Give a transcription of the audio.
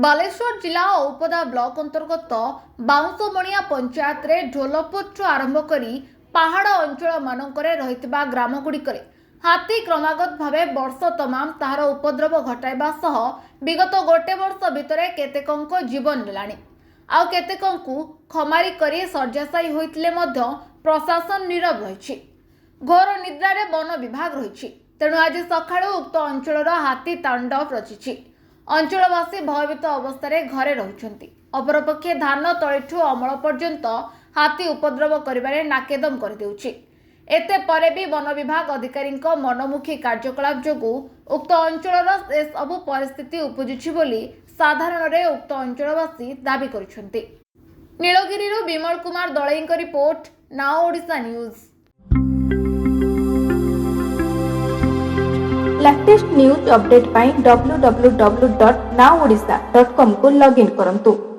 बालेश्वर जिला औपदा ब्लॉक अंतर्गत बाउंसमणिया पंचायत रे ढोलपुर आरंभ करी पहाड़ अंचल मानकरे रहितबा ग्रामगुड़िकरे हाथी क्रमागत भावे वर्ष तमाम ताहार उपद्रव घटाइबा सह विगत गोटे वर्ष भितरे केतेकंक जीवन नेलाणी आउ केतेकंकु खमारी करी शଯ୍ୟାଶାयी होइतिले मध्य प्रशासन नीरव रहिछि। घोर निद्रारे वन विभाग रहिछि। तेणु आज सकाळु उक्त अंचलर हाथी तांडव रचिछि। अंचलवासी भयभीत अवस्था घरे रहुछंती। अपरपक्षे धान तळेठु अमल पर्यंत हाथी उपद्रव करिबारे नाकेदम कर देउछि। एते परे भी वन विभाग अधिकारी मनमुखी कार्यकलाप जोगु उक्त अंचलर ए सबु परिस्थिति उपजुछि बोली साधारण रे उक्त अंचलवासी दाबी करिसंती। नीलगिरिरु विमल कुमार दळईंक report, now Odisha news. Latest news update पाई www.nowodisha.com को लॉगिन करंतु।